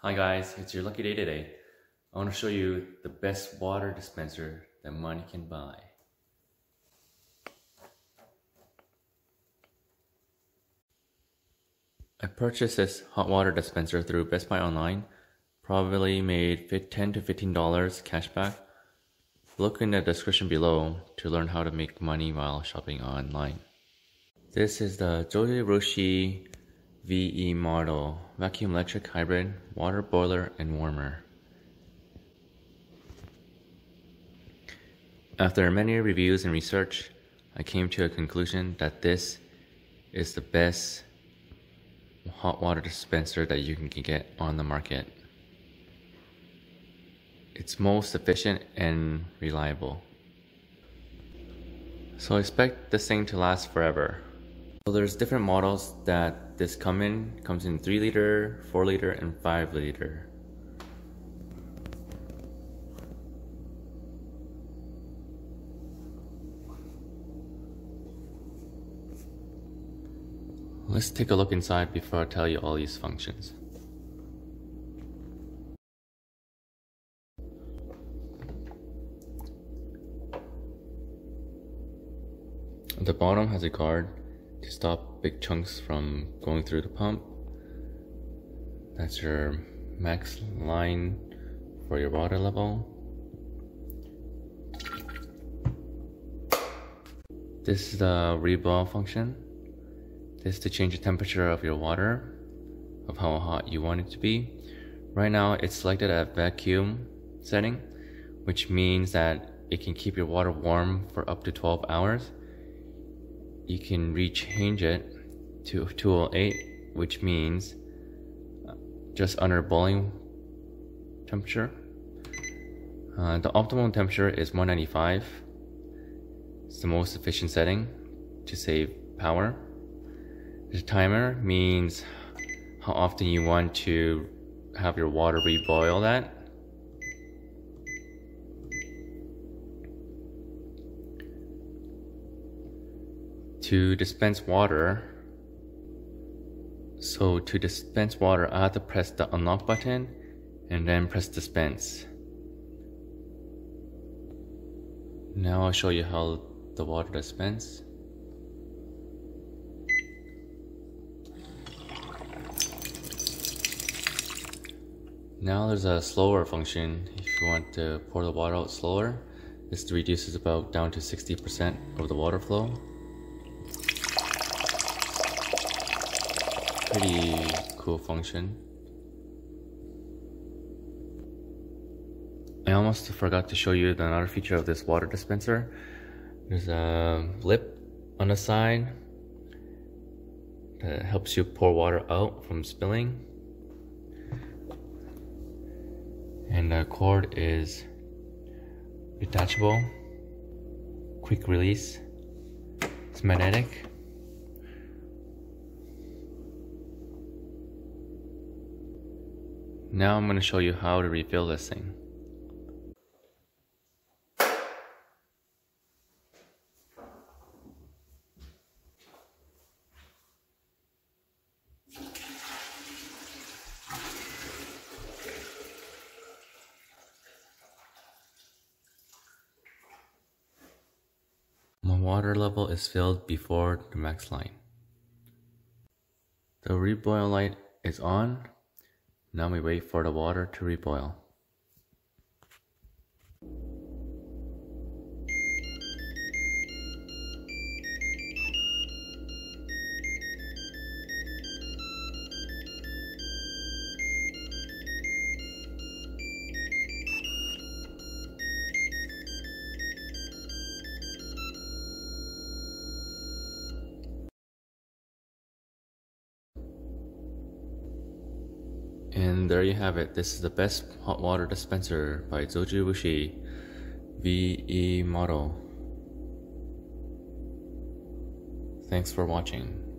Hi guys, it's your lucky day today. I want to show you the best water dispenser that money can buy. I purchased this hot water dispenser through Best Buy online. Probably made $10 to $15 cashback. Look in the description below to learn how to make money while shopping online. This is the Zojirushi VE model, vacuum electric hybrid, water boiler and warmer. After many reviews and research, I came to a conclusion that this is the best hot water dispenser that you can get on the market. It's most efficient and reliable. So expect this thing to last forever. So there's different models that this comes in 3 liter, 4 liter, and 5 liter. Let's take a look inside before I tell you all these functions. The bottom has a guard to stop big chunks from going through the pump. That's your max line for your water level. This is the reboil function. This is to change the temperature of your water, of how hot you want it to be. Right now it's selected at vacuum setting, which means that it can keep your water warm for up to 12 hours. You can rechange it to 208, which means just under boiling temperature. The optimal temperature is 195. It's the most efficient setting to save power. The timer means how often you want to have your water reboiled at. To dispense water, I have to press the unlock button and then press dispense. Now I'll show you how the water dispense. Now there's a slower function. If you want to pour the water out slower, this reduces about down to 60% of the water flow. Pretty cool function. I almost forgot to show you another feature of this water dispenser. There's a lip on the side that helps you pour water out from spilling. And the cord is detachable, quick release, it's magnetic. Now I'm going to show you how to refill this thing. My water level is filled before the max line. The reboil light is on. Now we wait for the water to reboil. And there you have it. This is the best hot water dispenser by Zojirushi VE model. Thanks for watching.